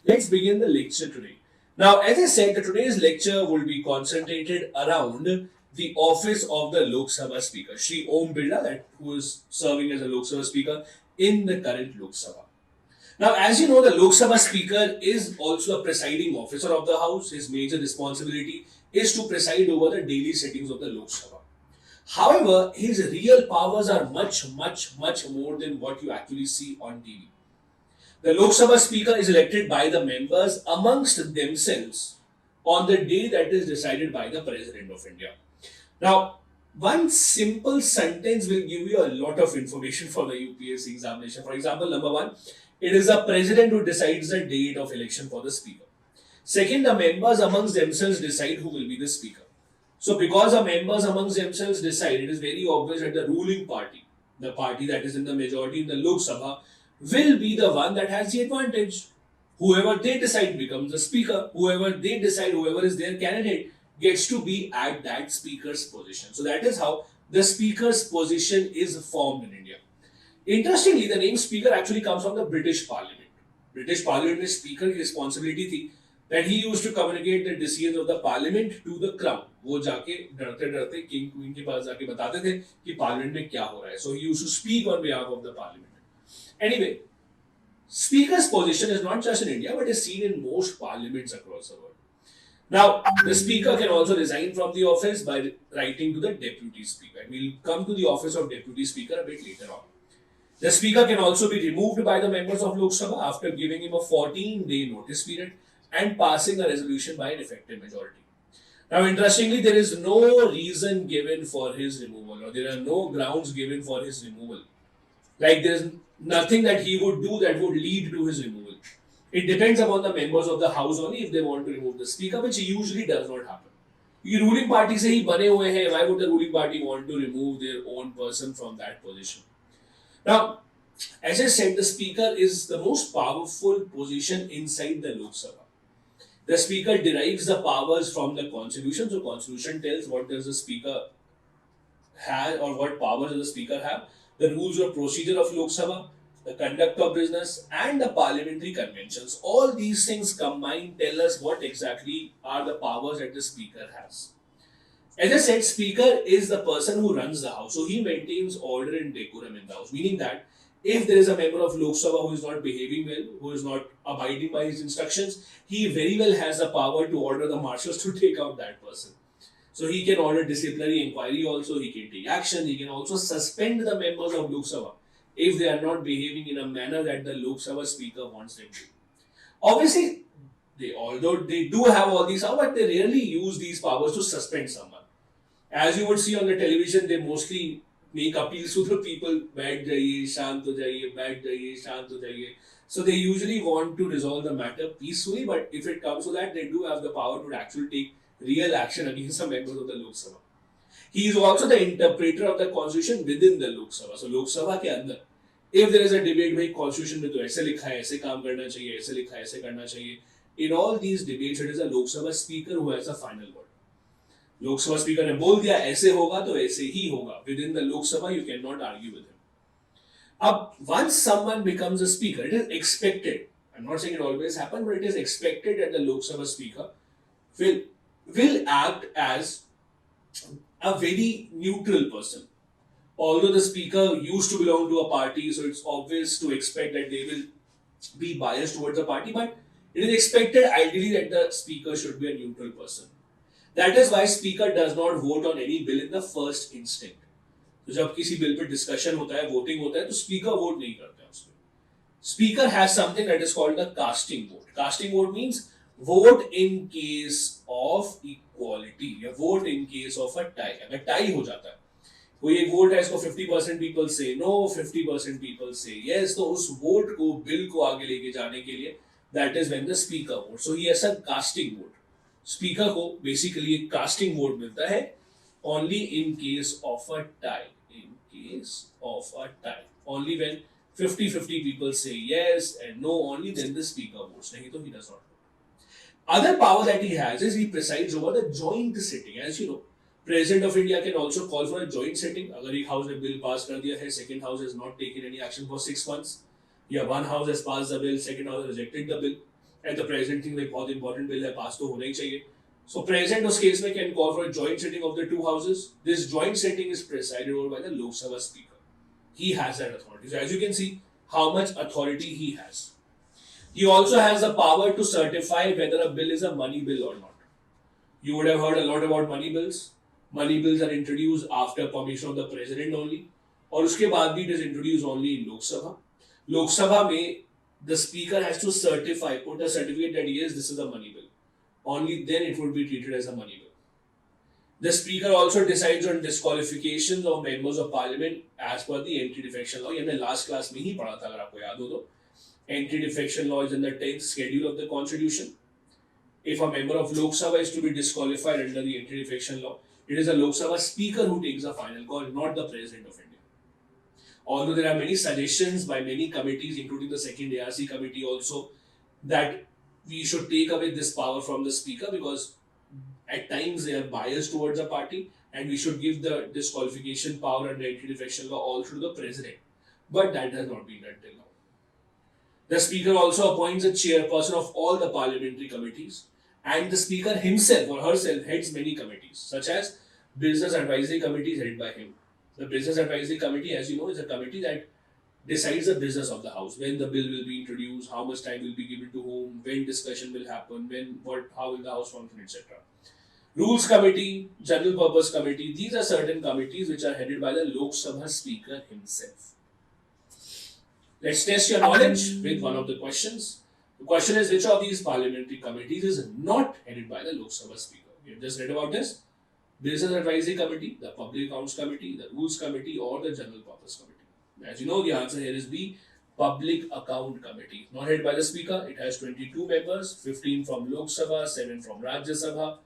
Let's begin the lecture today. Now, as I said, today's lecture will be concentrated around the office of the Lok Sabha Speaker, Shri Om Birla, who is serving as a Lok Sabha Speaker in the current Lok Sabha. Now, as you know, the Lok Sabha Speaker is also a presiding officer of the House. His major responsibility is to preside over the daily sittings of the Lok Sabha. However, his real powers are much more than what you actually see on TV. The Lok Sabha Speaker is elected by the members amongst themselves on the day that is decided by the President of India. Now, one simple sentence will give you a lot of information for the UPSC examination. For example, number one, it is the President who decides the date of election for the Speaker. Second, the members amongst themselves decide who will be the Speaker. So, because the members amongst themselves decide, it is very obvious that the ruling party, the party that is in the majority in the Lok Sabha, will be the one that has the advantage. Whoever they decide becomes the speaker. Whoever they decide, whoever is their candidate, gets to be at that speaker's position. So that is how the speaker's position is formed in India. Interestingly, the name speaker actually comes from the British Parliament. British Parliament में speaker की responsibility थी that he used to communicate the decisions of the parliament to the crown. वो जाके डरते डरते king queen के पास जाके बताते थे कि पार्लियामेंट में क्या हो रहा है. So he used to speak on behalf of the parliament. Anyway, Speaker's position is not just in India but is seen in most parliaments across the world. Now, the Speaker can also resign from the office by writing to the Deputy Speaker. And we'll come to the office of Deputy Speaker a bit later on. The Speaker can also be removed by the members of Lok Sabha after giving him a 14-day notice period and passing a resolution by an effective majority. Now, interestingly, there is no reason given for his removal, or there are no grounds given for his removal. Like there is nothing that he would do that would lead to his removal. It depends upon the members of the house only if they want to remove the speaker, which usually does not happen. The ruling party से ही बने हुए हैं, why would the ruling party want to remove their own person from that position? Now, as I said, the speaker is the most powerful position inside the Lok Sabha. The speaker derives the powers from the constitution. So constitution tells what does the speaker have or what powers does the speaker have. The rules of procedure of Lok Sabha, the conduct of business, and the parliamentary conventions. All these things combined tell us what exactly are the powers that the speaker has. As I said, speaker is the person who runs the house. So he maintains order and decorum in the house. Meaning that if there is a member of Lok Sabha who is not behaving well, who is not abiding by his instructions, he very well has the power to order the marshals to take out that person. So he can order disciplinary inquiry also, he can take action, he can also suspend the members of Lok Sabha if they are not behaving in a manner that the Lok Sabha speaker wants them to. Obviously, although they do have all these powers, but they rarely use these powers to suspend someone. As you would see on the television, they mostly make appeals to the people, बैठ जाइए, शांत हो जाइए, बैठ जाइए, शांत हो जाइए. So they usually want to resolve the matter peacefully, but if it comes to that, they do have the power to actually take real action against the members of the Lok Sabha. He is also the interpreter of the constitution within the Lok Sabha. So Lok Sabha के अंदर, if there is a debate, भाई constitution में तो ऐसे लिखा है, ऐसे काम करना चाहिए, ऐसे लिखा है, ऐसे करना चाहिए. In all these debates, it is the Lok Sabha speaker who has the final word. Lok Sabha speaker ने बोल दिया ऐसे होगा तो ऐसे ही होगा. Within the Lok Sabha, you cannot argue with him. Once someone becomes a speaker, it is expected. I'm not saying it always happens, but it is expected that the Lok Sabha speaker will act as a very neutral person. Although the speaker used to belong to a party, so it's obvious to expect that they will be biased towards the party, but it is expected ideally that the speaker should be a neutral person. That is why speaker does not vote on any bill in the first instant. तो जब किसी bill pay discussion होता है, voting होता है, तो speaker vote नहीं करते हैं उसमें. Speaker has something that is called the casting vote. Casting vote means vote in case of equality या vote in case of a tie. अगर tie हो जाता है, कोई एक वोट है, इसको 50% people say no, 50% people say yes, तो उस वोट को बिल को आगे लेके जाने के लिए that is when the speaker votes. So he has a casting vote. Speaker को बेसिकली एक कास्टिंग वोट मिलता है only in case of a tie. In case of a tie. Only when 50-50 people say yes and no, only then the speaker votes. नहीं तो he does not vote. Other power that he has is he presides over the joint sitting. As you know, President of India can also call for a joint sitting. अगर एक house ने bill pass कर दिया है, second house has not taken any action for 6 months, या one house has passed the bill, second house has rejected the bill, and the president thinks like बहुत important bill है pass तो होना ही चाहिए. So president उस case में can call for a joint sitting of the two houses. This joint sitting is presided over by the Lok Sabha speaker. He has that authority. So as you can see how much authority he has. He also has the power to certify whether a bill is a money bill or not. You would have heard a lot about money bills. Money bills are introduced after permission of the president only. और उसके बाद भी it is introduced only in Lok Sabha. Lok Sabha में the speaker has to certify, put a certificate that yes, this is a money bill. Only then it would be treated as a money bill. The speaker also decides on disqualifications of members of parliament as per the anti-defection law. ये हमने last class में ही पढ़ा था अगर आपको याद हो तो. Anti-defection law is in the 10th schedule of the constitution. If a member of Lok Sabha is to be disqualified under the anti-defection law, it is the Lok Sabha speaker who takes the final call, not the president of India. Although there are many suggestions by many committees, including the second ARC committee also, that we should take away this power from the speaker because at times they are biased towards a party and we should give the disqualification power under anti-defection law all through the president. But that has not been done till now. The speaker also appoints a chairperson of all the parliamentary committees and the speaker himself or herself heads many committees such as Business Advisory Committee is headed by him. The Business Advisory Committee, as you know, is a committee that decides the business of the house, when the bill will be introduced, how much time will be given to whom, when discussion will happen, how will the house function, etc. Rules Committee, General Purpose Committee, these are certain committees which are headed by the Lok Sabha Speaker himself. Let's test your knowledge with one of the questions. The question is, which of these parliamentary committees is not headed by the Lok Sabha Speaker? We have just read about this. Business Advisory Committee, the Public Accounts Committee, the Rules Committee, or the General Purpose Committee. As you know, the answer here is B, Public Account Committee. Not headed by the Speaker. It has 22 members, 15 from Lok Sabha, 7 from Rajya Sabha.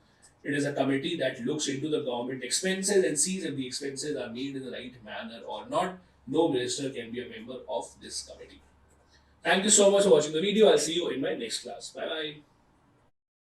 It is a committee that looks into the government expenses and sees if the expenses are made in the right manner or not. No minister can be a member of this committee. Thank you so much for watching the video. I'll see you in my next class. Bye bye.